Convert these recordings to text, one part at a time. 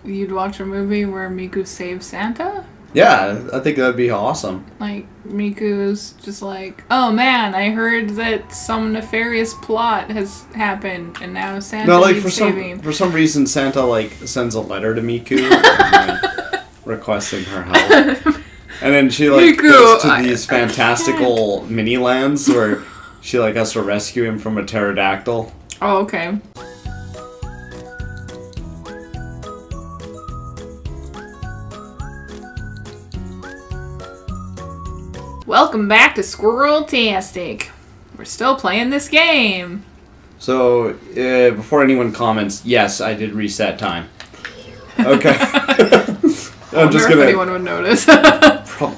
you'd watch a movie where Miku saves Santa? Yeah, I think that'd be awesome. Like, Miku's just like, oh man, I heard that some nefarious plot has happened, and now Santa needs saving. For some reason, Santa, like, sends a letter to Miku requesting her help. And then she, like, goes to these fantastical mini-lands where she, like, has to rescue him from a pterodactyl. Oh, okay. Welcome back to SquirrelTastic. We're still playing this game. So, before anyone comments, yes, I did reset time. Okay. I'm just gonna... if anyone would notice.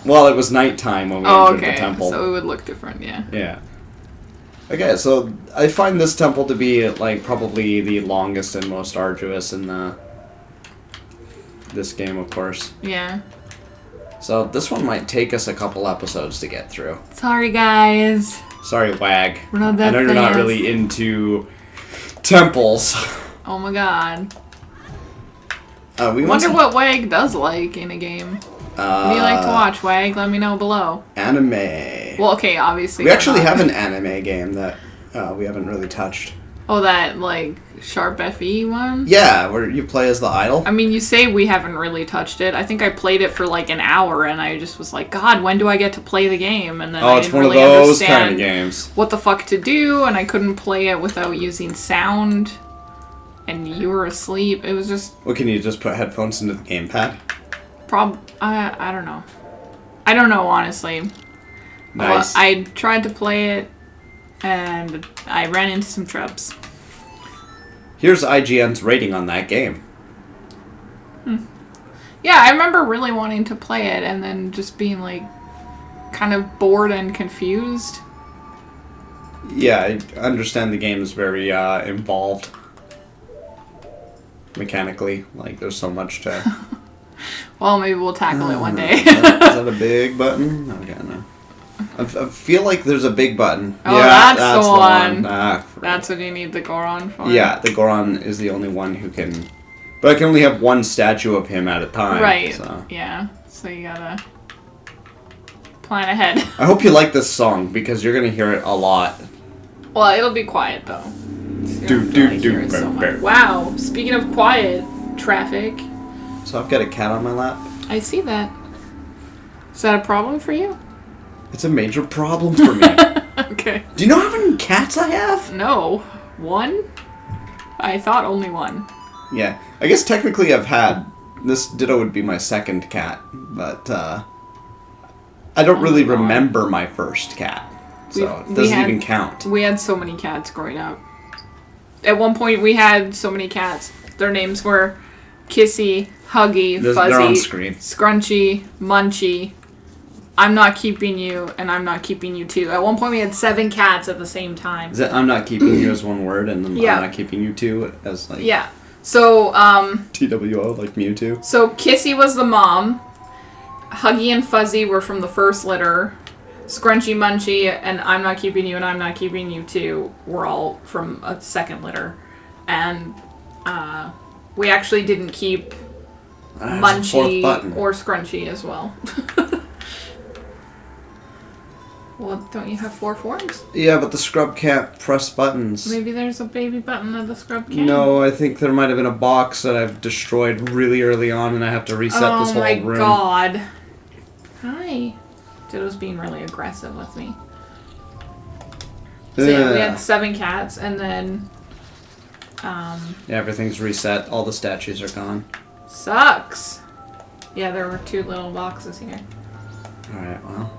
Well, it was nighttime when we entered the temple. So it would look different, yeah. Yeah. Okay, so I find this temple to be, like, probably the longest and most arduous in this game, of course. Yeah. So this one might take us a couple episodes to get through. Sorry, guys. Sorry, Wag. We're not that I know you're not really into temples. Oh my god. We wonder what Wag does like in a game. What do you like to watch, Wag? Let me know below. Anime. Well, okay, obviously. We actually have an anime game that we haven't really touched. Oh, that, like, Sharp FE one? Yeah, where you play as the idol. I mean, you say we haven't really touched it. I think I played it for, like, an hour, and I just was like, God, when do I get to play the game? And then I didn't really understand kind of games. What the fuck to do, and I couldn't play it without using sound. And you were asleep. It was just... Well, can you just put headphones into the gamepad? I don't know. I don't know, honestly. Nice. Well, I tried to play it, and I ran into some traps. Here's IGN's rating on that game. Yeah, I remember really wanting to play it, and then just being, like, kind of bored and confused. Yeah, I understand the game is very involved. Mechanically. Like, there's so much to... Well, maybe we'll tackle it one day. Is that a big button? Okay, no. I feel like there's a big button. Oh, yeah, that's the one. That's what you need the Goron for. Yeah, the Goron is the only one who can... But I can only have one statue of him at a time. Right, so. Yeah. So you gotta plan ahead. I hope you like this song, because you're gonna hear it a lot. Well, it'll be quiet, though. Wow, speaking of quiet, traffic. So I've got a cat on my lap. I see that. Is that a problem for you? It's a major problem for me. Okay. Do you know how many cats I have? No. One? I thought only one. Yeah. I guess technically I've had... This Ditto would be my second cat, but I don't really remember my first cat. So it doesn't even count. We had so many cats growing up. At one point we had so many cats. Their names were Kissy, Huggy, Fuzzy, they're on screen. Scrunchy, Munchie, I'm not keeping you, and I'm not keeping you too. At one point we had 7 cats at the same time. Is it I'm not keeping you as one word, and then I'm not keeping you two as like... Yeah. So, TWO, like Mewtwo? So Kissy was the mom. Huggy and Fuzzy were from the first litter. Scrunchy, Munchie, and I'm not keeping you, and I'm not keeping you too were all from a second litter. And, we actually didn't keep Munchie or Scrunchy as well. Well, don't you have 4 forms? Yeah, but the scrub can't press buttons. Maybe there's a baby button that the scrub can. No, I think there might have been a box that I've destroyed really early on, and I have to reset this whole room. Oh my god. Hi. Ditto's being really aggressive with me. So yeah, we had 7 cats, and then... yeah, everything's reset. All the statues are gone. Sucks. Yeah, there were 2 little boxes here. Alright, well...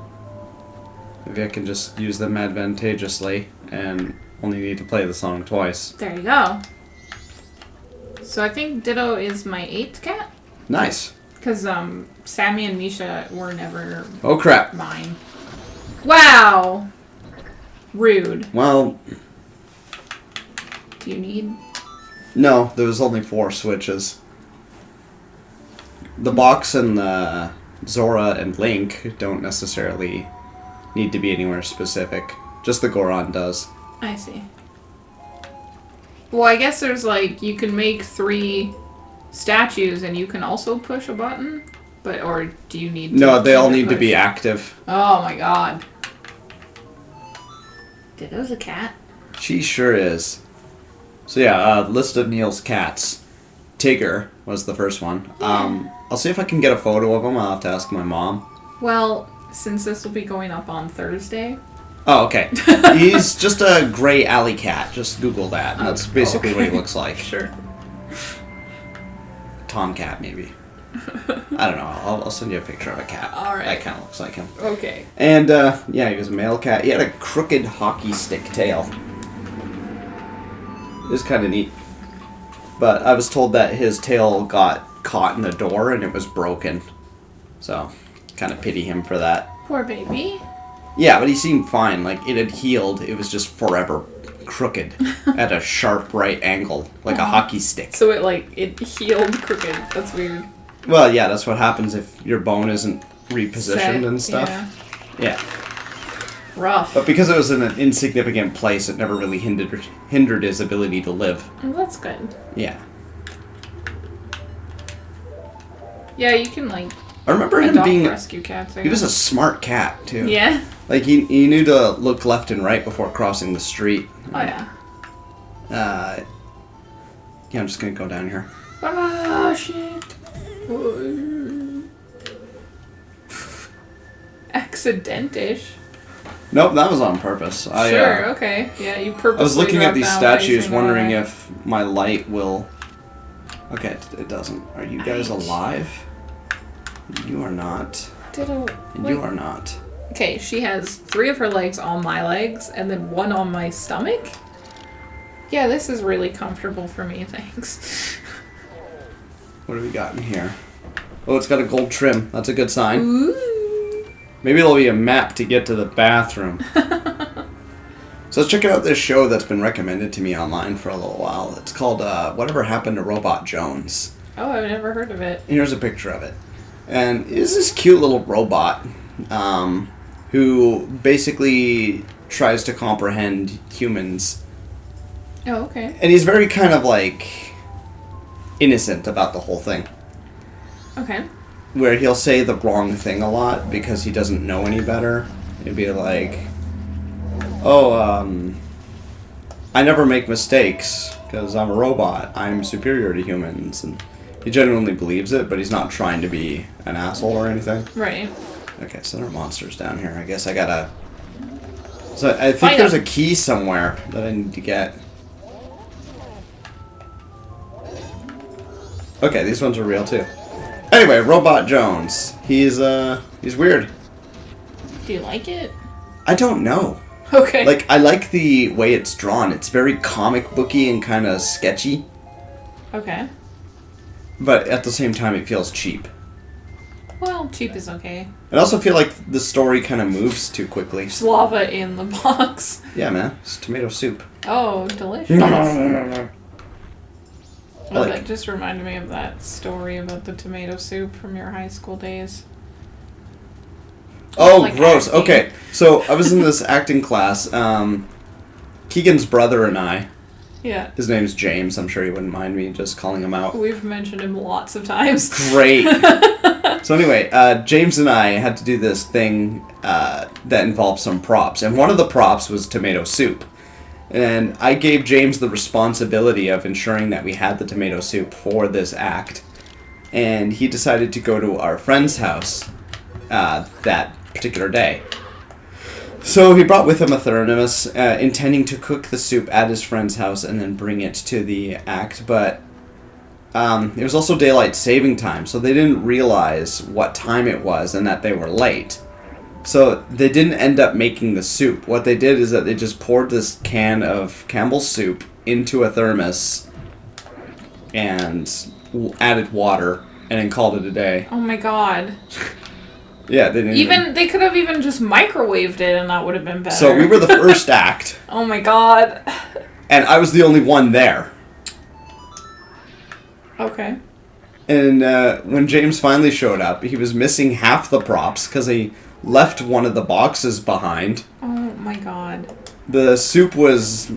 Maybe I can just use them advantageously and only need to play the song twice. There you go. So I think Ditto is my 8th cat. Nice. Because Sammy and Misha were never mine. Wow! Rude. Well... Do you need... No, there was only 4 switches. The box and the Zora and Link don't necessarily... need to be anywhere specific. Just the Goron does. I see. Well, I guess there's like, you can make 3 statues, and you can also push a button? Or do you need to... No, they all need to be active. Oh my god. Ditto's a cat? She sure is. So yeah, list of Neil's cats. Tigger was the first one. I'll see if I can get a photo of him. I'll have to ask my mom. Well, since this will be going up on Thursday... Oh, okay. He's just a gray alley cat. Just Google that. That's basically what he looks like. Sure. Tomcat, maybe. I don't know. I'll send you a picture of a cat. All right. That kind of looks like him. Okay. And, yeah, he was a male cat. He had a crooked hockey stick tail. It was kind of neat. But I was told that his tail got caught in the door and it was broken. So, kind of pity him for that. Poor baby. Yeah, but he seemed fine. Like, it had healed. It was just forever crooked at a sharp right angle, like a hockey stick. So it healed crooked. That's weird. Well, yeah, that's what happens if your bone isn't repositioned and stuff. Yeah. Rough. But because it was in an insignificant place, it never really hindered his ability to live. Oh, that's good. Yeah. Yeah, you can, like... I remember him being... rescue cats. He was a smart cat, too. Yeah? Like, he knew to look left and right before crossing the street. Oh, yeah. Yeah, I'm just gonna go down here. Ah, shit. Accidentish. Nope, that was on purpose. Sure, okay. Yeah, you purposely... I was looking at these statues, wondering away. if my light will... Okay, it doesn't. Are you guys alive? You are not. Ditto. And you are not. Okay, she has 3 of her legs on my legs, and then 1 on my stomach. Yeah, this is really comfortable for me, thanks. What do we got in here? Oh, it's got a gold trim. That's a good sign. Ooh. Maybe there'll be a map to get to the bathroom. So let's check out this show that's been recommended to me online for a little while. It's called Whatever Happened to Robot Jones. Oh, I've never heard of it. Here's a picture of it. And it's this cute little robot who basically tries to comprehend humans. Oh, okay. And he's very kind of like innocent about the whole thing. Okay. Where he'll say the wrong thing a lot because he doesn't know any better. He'd be like, I never make mistakes because I'm a robot. I'm superior to humans. And he genuinely believes it, but he's not trying to be an asshole or anything. Right. Okay, so there are monsters down here. I guess I gotta... So I think there's a key somewhere that I need to get. Okay, these ones are real too. Anyway, Robot Jones. He's weird. Do you like it? I don't know. Okay. Like, I like the way it's drawn. It's very comic booky and kind of sketchy. Okay. But at the same time, it feels cheap. Well, cheap is okay. I also feel like the story kind of moves too quickly. There's lava in the box. Yeah, man. It's tomato soup. Oh, delicious. Oh, that just reminded me of that story about the tomato soup from your high school days. Oh, like gross. acting. Okay, so I was in this acting class. Keegan's brother and I. Yeah. His name's James. I'm sure he wouldn't mind me just calling him out. We've mentioned him lots of times. Great. So anyway, James and I had to do this thing that involved some props. And one of the props was tomato soup. And I gave James the responsibility of ensuring that we had the tomato soup for this act. And he decided to go to our friend's house that particular day. So he brought with him a thermos, intending to cook the soup at his friend's house and then bring it to the act. But it was also daylight saving time, so they didn't realize what time it was and that they were late. So they didn't end up making the soup. What they did is that they just poured this can of Campbell's soup into a thermos and added water and then called it a day. Oh my god. Yeah, they didn't they could have even just microwaved it and that would have been better. So we were the first act. Oh my god. And I was the only one there. Okay. And when James finally showed up, he was missing half the props because he left one of the boxes behind. Oh my god. the soup was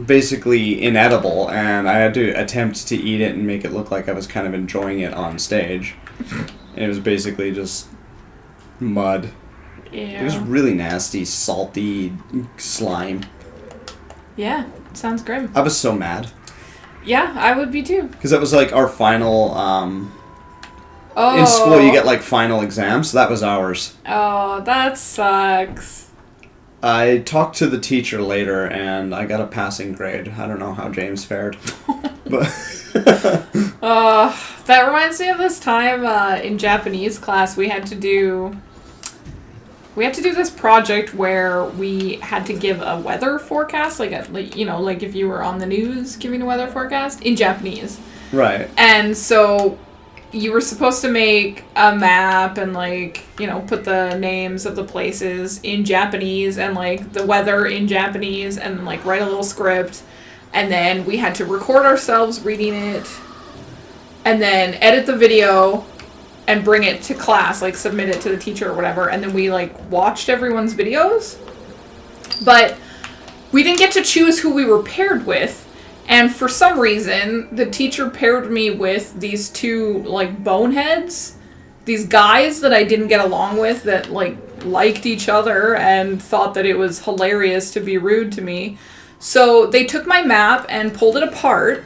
basically inedible, and I had to attempt to eat it and make it look like I was kind of enjoying it on stage. It was basically just mud. Ew. It was really nasty, salty slime. Yeah, sounds grim. I was so mad. Yeah, I would be too. Because that was like our final, in school you get like final exams, so that was ours. Oh, that sucks. I talked to the teacher later and I got a passing grade. I don't know how James fared. But that reminds me of this time in Japanese class we had to do this project where we had to give a weather forecast, like if you were on the news giving a weather forecast in Japanese. Right. And so you were supposed to make a map and put the names of the places in Japanese and the weather in Japanese and write a little script. And then we had to record ourselves reading it and then edit the video and bring it to class, submit it to the teacher or whatever, and then we, watched everyone's videos. But we didn't get to choose who we were paired with, and for some reason, the teacher paired me with these two, boneheads, these guys that I didn't get along with that, liked each other and thought that it was hilarious to be rude to me. So they took my map and pulled it apart,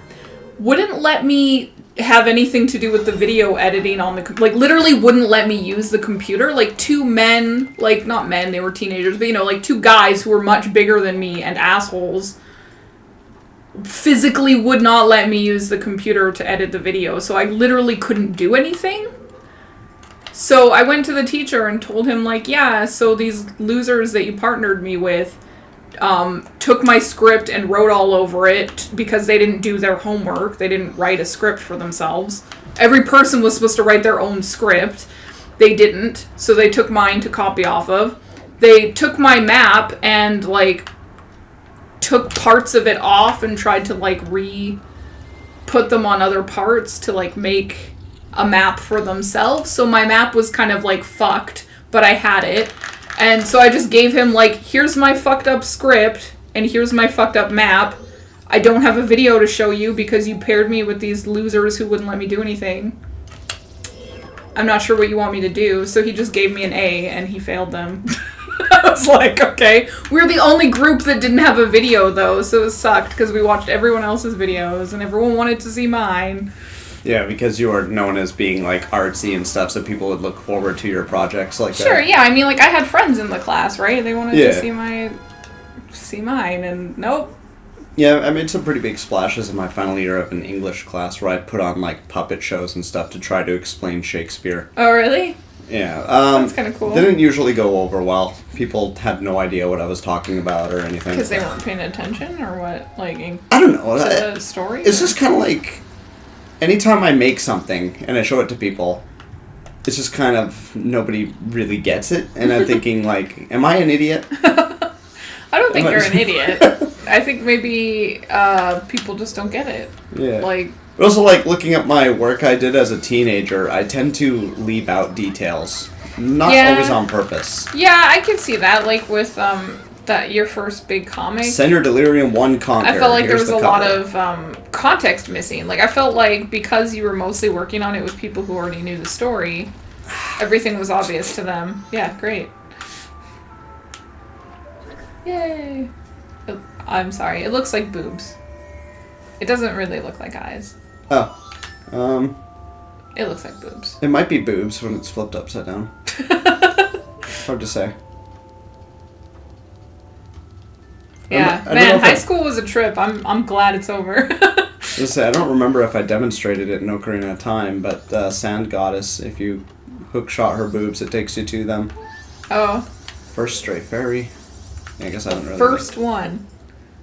wouldn't let me have anything to do with the video editing on the literally wouldn't let me use the computer. Two men, not men, they were teenagers, but two guys who were much bigger than me and assholes physically would not let me use the computer to edit the video. So I literally couldn't do anything. So I went to the teacher and told him yeah, so these losers that you partnered me with took my script and wrote all over it because they didn't do their homework. They didn't write a script for themselves. Every person was supposed to write their own script. They didn't, so they took mine to copy off of. They took my map and, took parts of it off and tried to, re-put them on other parts to, make a map for themselves. So my map was kind of, fucked, but I had it. And so I just gave him, here's my fucked up script, and here's my fucked up map. I don't have a video to show you because you paired me with these losers who wouldn't let me do anything. I'm not sure what you want me to do. So he just gave me an A, and he failed them. I was okay. We're the only group that didn't have a video, though, so it sucked because we watched everyone else's videos, and everyone wanted to see mine. Yeah, because you are known as being, artsy and stuff, so people would look forward to your projects like that. Sure, yeah. I mean, I had friends in the class, right? They wanted to see mine, and nope. Yeah, I made some pretty big splashes in my final year of an English class where I put on, puppet shows and stuff to try to explain Shakespeare. Oh, really? Yeah. That's kind of cool. Didn't usually go over well. People had no idea what I was talking about or anything. Because they weren't paying attention, or what? I don't know. To the story? It's just kind of anytime I make something and I show it to people, it's just kind of nobody really gets it, and I'm thinking am I an idiot? I don't think you're an idiot. I think maybe people just don't get it. Yeah. But also, looking at my work I did as a teenager, I tend to leave out details, not always on purpose. Yeah, I can see that. With that your first big comic. Sender Delirium 1 Conquer. I felt there was a lot of context missing. I felt because you were mostly working on it with people who already knew the story, everything was obvious to them. Yeah, great. Yay. I'm sorry, it looks like boobs. It doesn't really look like eyes. Oh. It looks like boobs. It might be boobs when it's flipped upside down. Hard to say. Yeah, man, high school was a trip. I'm glad it's over. I don't remember if I demonstrated it in Ocarina of Time, but Sand Goddess, if you hookshot her boobs, it takes you to them. Oh. First stray fairy. I guess I haven't really. First one.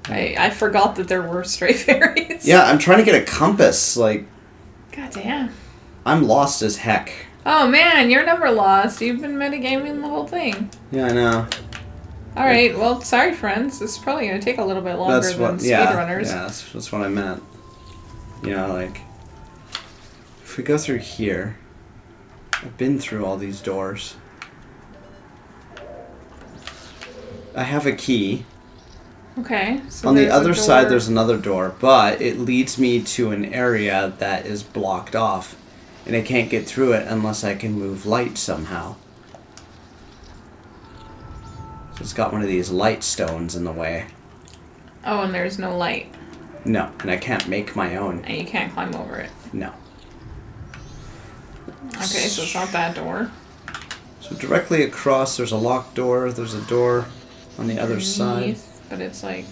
I forgot that there were stray fairies. Yeah, I'm trying to get a compass. God damn. I'm lost as heck. Oh man, you're never lost. You've been metagaming the whole thing. Yeah, I know. Alright, well, sorry friends. This is probably going to take a little bit longer than speedrunners. Yeah, that's what I meant. If we go through here, I've been through all these doors. I have a key. Okay. So On the there's a other side, door. there's another door, but it leads me to an area that is blocked off, and I can't get through it unless I can move light somehow. So it's got one of these light stones in the way. Oh, and there's no light. No, and I can't make my own. And you can't climb over it. No. Okay, so it's not that door. So directly across, there's a locked door. There's a door on the other side. Underneath, but it's like...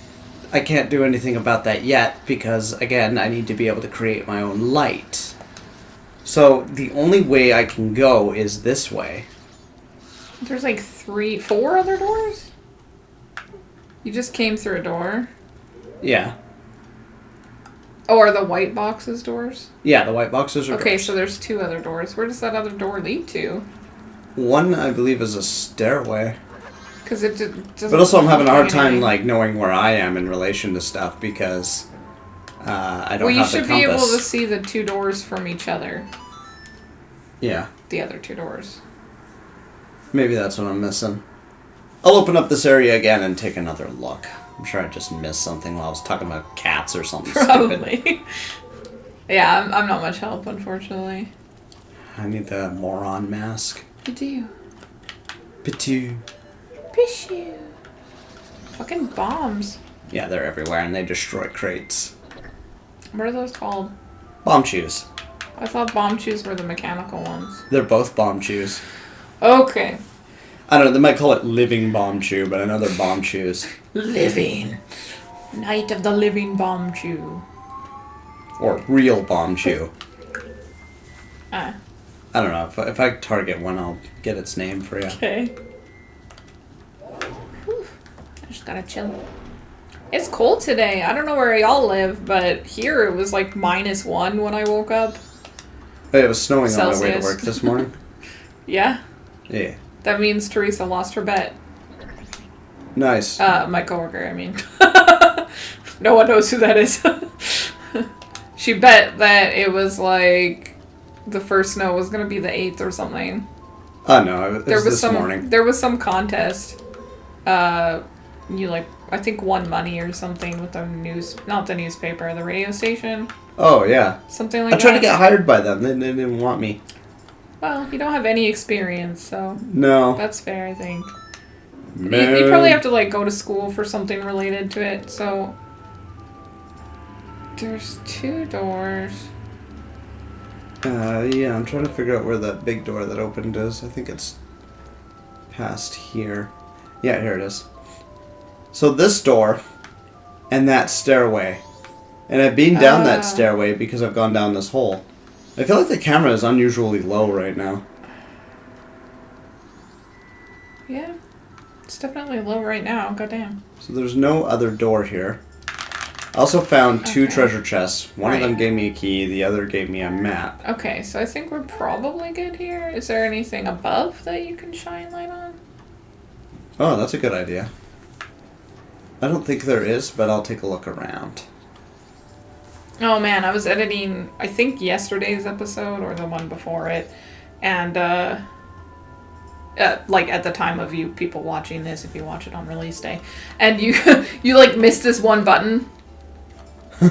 I can't do anything about that yet because, again, I need to be able to create my own light. So the only way I can go is this way. There's like 4 other doors? You just came through a door? Yeah. Oh, are the white boxes doors? Yeah, the white boxes are Okay, doors. so there's 2 other doors. Where does that other door lead to? One, I believe, is a stairway. Because it doesn't... But also I'm having a hard time, anything. like, knowing where I am in relation to stuff because I don't Well, you have the should compass. be able to see the 2 doors from each other. Yeah. The other 2 doors. Maybe that's what I'm missing. I'll open up this area again and take another look. I'm sure I just missed something while I was talking about cats or something stupid. Probably. Yeah, I'm not much help, unfortunately. I need the moron mask. You do. Pitu. Pishu. Fucking bombs. Yeah, they're everywhere and they destroy crates. What are those called? Bomb shoes. I thought bomb shoes were the mechanical ones. They're both bomb shoes. Okay. I don't know, they might call it living bomb shoe, but I know they're bomb shoes. Living. Night of the living bomb shoe. Or real bomb shoe. Ah. I don't know, if I target one, I'll get its name for you. Okay. Whew. I just gotta chill. It's cold today. I don't know where y'all live, but here it was like -1 when I woke up. Hey, it was snowing on my way to Celsius. work this morning. Yeah. Yeah. That means Teresa lost her bet. Nice. My coworker, I mean. No one knows who that is. She bet that it was like the first snow was gonna be the 8th or something. Oh no, it was this morning. There was some contest. You like I think won money or something with the not the newspaper, the radio station. Oh yeah. Something like I that. tried to get hired by them. They didn't want me. Well, you don't have any experience, so No. that's fair, I think. Man. You probably have to like go to school for something related to it, so there's 2 doors. Yeah, I'm trying to figure out where that big door that opened is. I think it's past here. Yeah, here it is. So this door and that stairway. And I've been down that stairway because I've gone down this hole. I feel like the camera is unusually low right now. Yeah. It's definitely low right now, goddamn. So there's no other door here. I also found 2 treasure chests. One of them gave me a key, the other gave me a map. Okay, so I think we're probably good here. Is there anything above that you can shine light on? Oh, that's a good idea. I don't think there is, but I'll take a look around. Oh man, I was editing, I think yesterday's episode or the one before it, and like at the time of you people watching this, if you watch it on release day, and you you like missed this one button,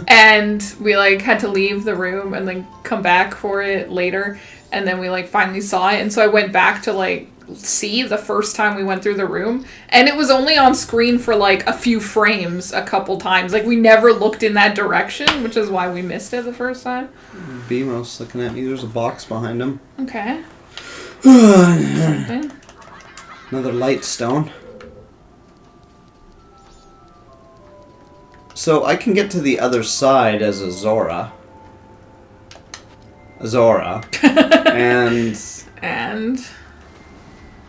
and we like had to leave the room and then come back for it later, and then we like finally saw it, and so I went back to like see the first time we went through the room, and it was only on screen for like a few frames a couple times. Like we never looked in that direction, which is why we missed it the first time. BMO's looking at me. There's a box behind him. Okay. Something. Another light stone. So I can get to the other side as a Zora. And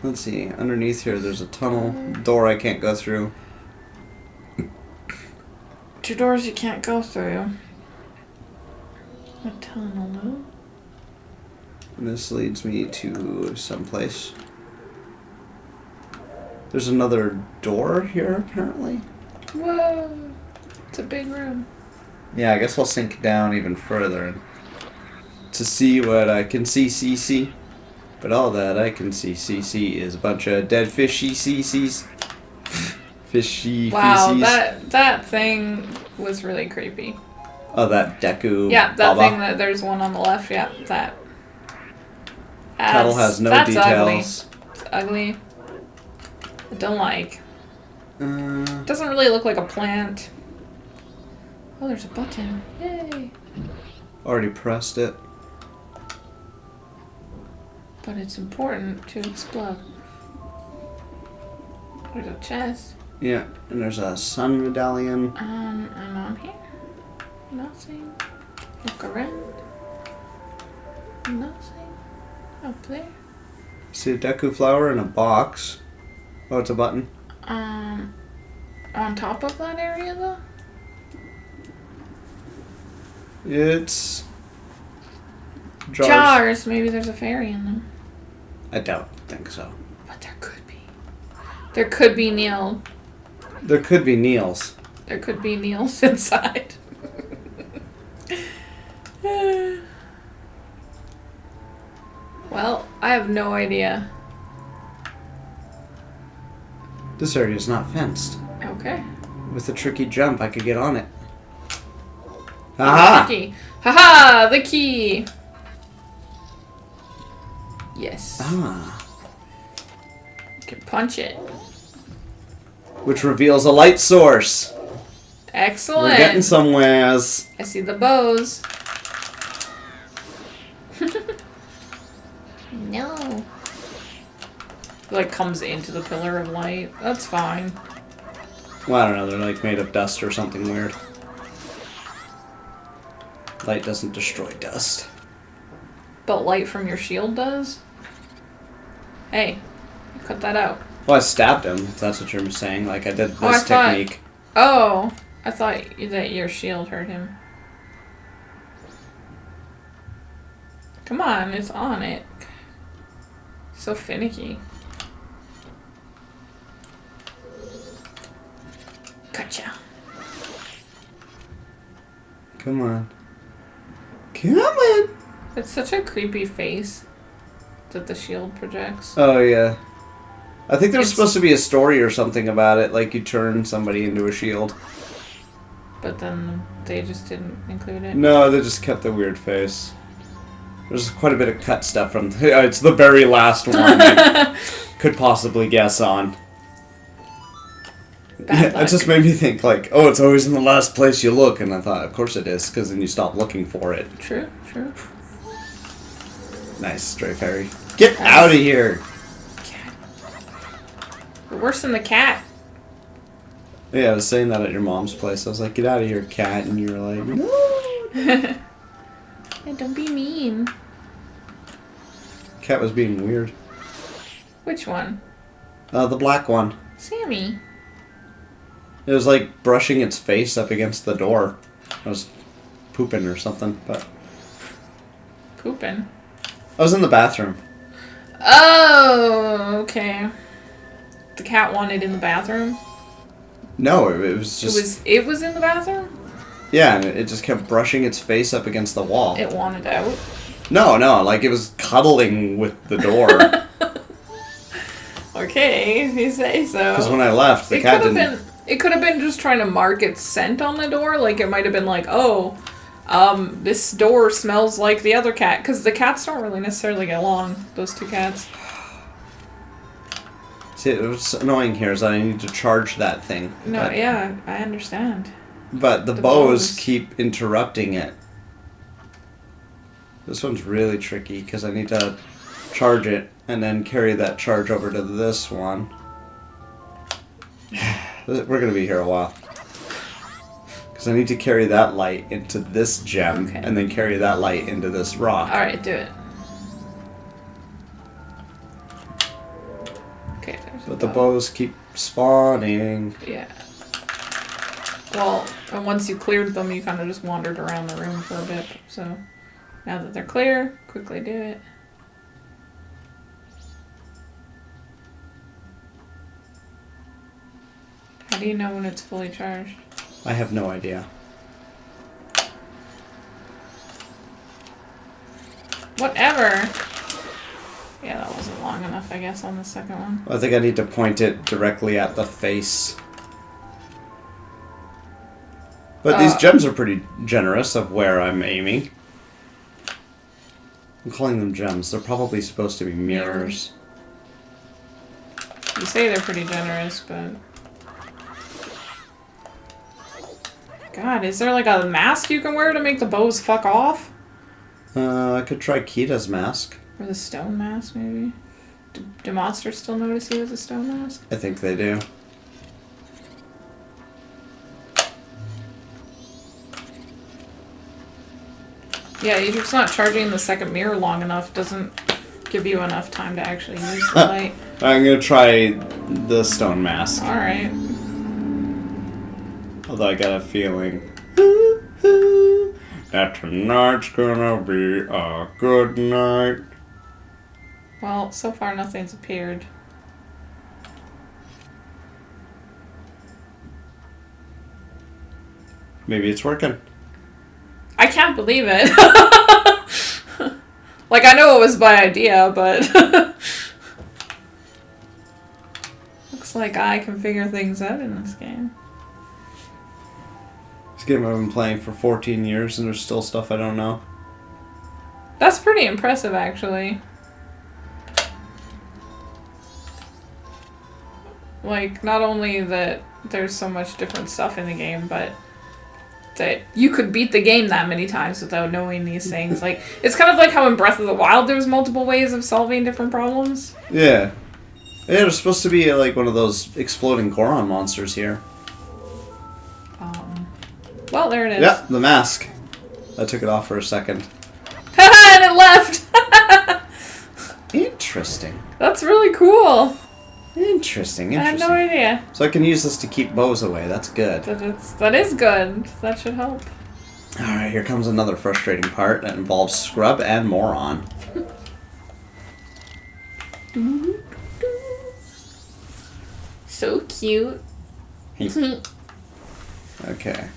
let's see, underneath here there's a tunnel door I can't go through. 2 doors you can't go through. A tunnel. And this leads me to someplace. There's another door here, apparently. Whoa. It's a big room. Yeah, I guess I'll sink down even further to see what I can see. But all that I can see is a bunch of dead fishy CCs. Fishy Wow, feces. that thing was really creepy. Oh, that Deku. Yeah, that Baba. thing that there's one on the left. Yeah, that. Cattle has no that's details. Ugly. It's ugly. I don't like. Uh, Doesn't really look like a plant. Oh, there's a button. Yay. already pressed it. But it's important to explode. There's a chest. Yeah, and there's a sun medallion. And on here. Nothing. Look around. Nothing. Up there. See a Deku flower in a box. Oh, it's a button. On top of that area though? It's... Jars. Maybe there's a fairy in them. I don't think so. But there could be. There could be Neil. There could be Neils. There could be Neils inside. Well, I have no idea. This area is not fenced. Okay. With a tricky jump, I could get on it. Aha! Key. Haha! The key! Yes. Ah. You can punch it. Which reveals a light source. Excellent. We're getting somewheres. I see the bows. No. Like comes into the pillar of light. That's fine. Well, I don't know. They're like made of dust or something weird. Light doesn't destroy dust. But light from your shield does? Hey, cut that out. Well, I stabbed him, if that's what you're saying. Like, I did this I thought- technique. Oh, I thought that your shield hurt him. Come on, it's on it. So finicky. Gotcha. Come on. Come on! It's such a creepy face that the shield projects. Oh, yeah. I think there was It's- supposed to be a story or something about it, like you turn somebody into a shield. But then they just didn't include it. No, they just kept the weird face. There's quite a bit of cut stuff from... It's the very last one I could possibly guess on. Bad luck. It just made me think, like, oh, it's always in the last place you look. And I thought, of course it is, because then you stop looking for it. True, true. Nice, stray fairy. Get out of here! Cat. You're worse than the cat. Yeah, I was saying that at your mom's place. I was like, get out of here, cat. And you were like, no. Hey, don't be mean. Cat was being weird. Which one? The black one. Sammy. It was like brushing its face up against the door. I was pooping or something, but... Pooping. I was in the bathroom. Oh, okay. The cat wanted in the bathroom? No, it was just... It was in the bathroom? Yeah, and it just kept brushing its face up against the wall. It wanted out. No, like it was cuddling with the door. Okay, if you say so. Because when I left, the cat didn't... It could have been just trying to mark its scent on the door. Like, it might have been like, oh, this door smells like the other cat. Because the cats don't really necessarily get along, those two cats. See, what's annoying here is that I need to charge that thing. No, yeah, I understand. But the bows keep interrupting it. This one's really tricky because I need to charge it and then carry that charge over to this one. We're going to be here a while. Because I need to carry that light into this gem and then carry that light into this rock. Alright, do it. Okay, there's But the bows keep spawning. Yeah. Well, and once you cleared them, you kind of just wandered around the room for a bit. So, now that they're clear, quickly do it. How do you know when it's fully charged? I have no idea. Whatever! Yeah, that wasn't long enough, I guess, on the second one. I think I need to point it directly at the face. But these gems are pretty generous of where I'm aiming. I'm calling them gems. They're probably supposed to be mirrors. You say they're pretty generous, but... God, is there like a mask you can wear to make the bows fuck off? I could try Kita's mask. Or the stone mask, maybe? Do monsters still notice you as a stone mask? I think they do. Yeah, you're just not charging the second mirror long enough. Doesn't give you enough time to actually use the light. I'm gonna try the stone mask. Alright. Although I got a feeling that tonight's gonna be a good night. Well, so far nothing's appeared. Maybe it's working. I can't believe it. Like, I know it was my idea, but... Looks like I can figure things out in this game. This game I've been playing for 14 years and there's still stuff I don't know. That's pretty impressive, actually. Like, not only that there's so much different stuff in the game, but that you could beat the game that many times without knowing these things. Like, it's kind of like how in Breath of the Wild there's multiple ways of solving different problems. Yeah. Yeah, there's supposed to be like one of those exploding Goron monsters here. Well, there it is. Yep, the mask. I took it off for a second. And it left! Interesting. That's really cool. Interesting. I had no idea. So I can use this to keep bows away. That's good. That is good. That should help. Alright, here comes another frustrating part that involves Scrub and Moron. So cute. Okay.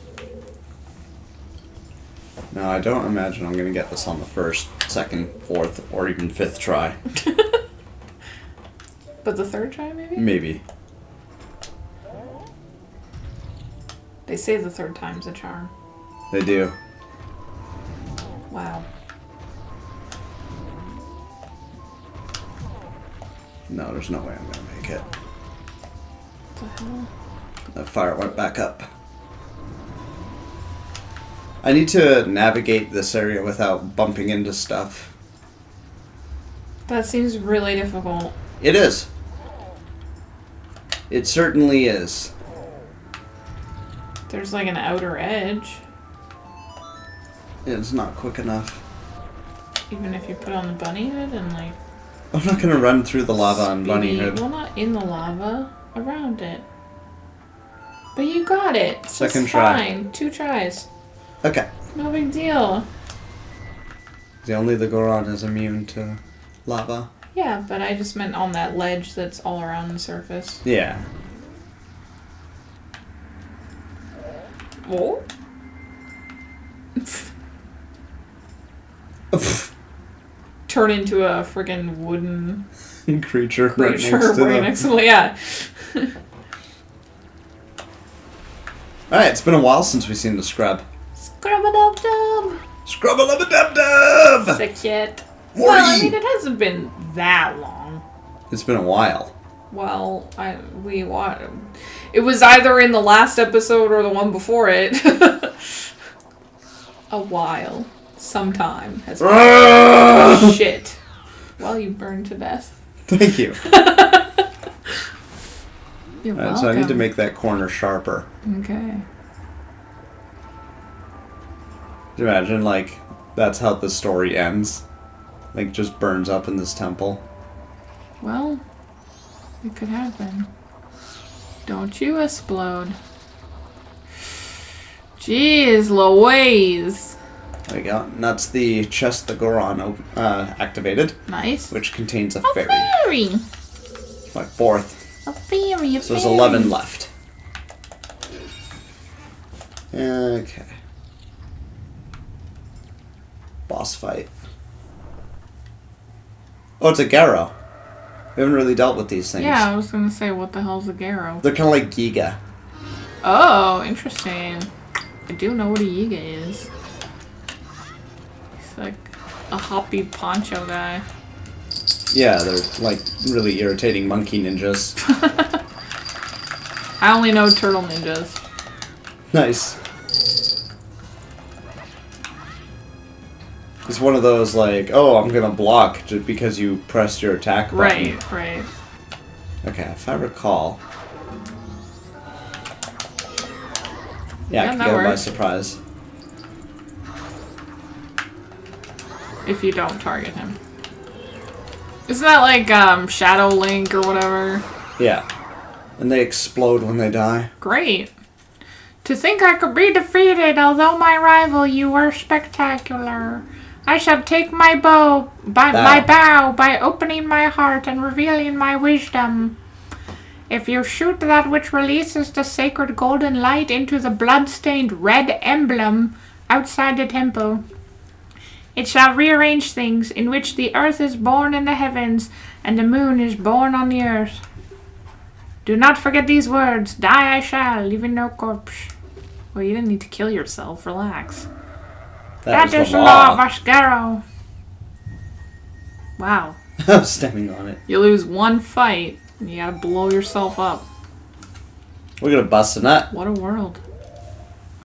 Now, I don't imagine I'm going to get this on the first, second, fourth, or even fifth try. But the third try, maybe? Maybe. They say the third time's a charm. They do. Wow. No, there's no way I'm going to make it. What the hell? That fire went back up. I need to navigate this area without bumping into stuff. That seems really difficult. It is. It certainly is. There's like an outer edge. It's not quick enough. Even if you put on the bunny hood and like... I'm not going to run through the lava on bunny hood. Well, not in the lava. Around it. But you got it. Second try. Fine. 2 tries. Okay. No big deal. Only the Goron is immune to lava. Yeah, but I just meant on that ledge that's all around the surface. Yeah. Oh? Turn into a friggin' wooden creature right next to them. Yeah. Alright, it's been a while since we've seen the scrub. Scrub-a-dub-dub! Scrub-a-lub-a-dub-dub! Sick yet. Morty! Well, I mean, it hasn't been that long. It's been a while. Well, it was either in the last episode or the one before it. A while. Sometime has been. Oh, shit. Well, you burned to death. Thank you. You're Alright, welcome. so I need to make that corner sharper. Okay. Imagine, like, that's how the story ends. Like, just burns up in this temple. Well, it could happen. Don't you explode. Jeez Louise. There we go. And that's the chest the Goron activated. Nice. Which contains a A fairy. fairy. My fourth. A fairy, So there's 11 left. Okay. Boss fight. Oh, it's a Garrow. We haven't really dealt with these things. Yeah, I was gonna say, what the hell's a Garrow? They're kind of like Giga. Oh, interesting. I do know what a Yiga is. He's like a hoppy poncho guy. Yeah, they're like really irritating monkey ninjas. I only know turtle ninjas. Nice. It's one of those like, oh, I'm gonna block just because you pressed your attack button. Right, right. Okay, if I recall. Yeah, I can that get him by works. surprise. If you don't target him. Isn't that like Shadow Link or whatever? Yeah. And they explode when they die. Great. To think I could be defeated, although my rival, you were spectacular. I shall take my bow by opening my heart and revealing my wisdom. If you shoot that which releases the sacred golden light into the blood-stained red emblem outside the temple, it shall rearrange things, in which the earth is born in the heavens and the moon is born on the earth. Do not forget these words. Die I shall, leaving no corpse. Well, you didn't need to kill yourself. Relax. That is the law of Asgaro. Wow. I'm standing on it. You lose one fight, and you gotta blow yourself up. We're gonna bust a nut. What a world.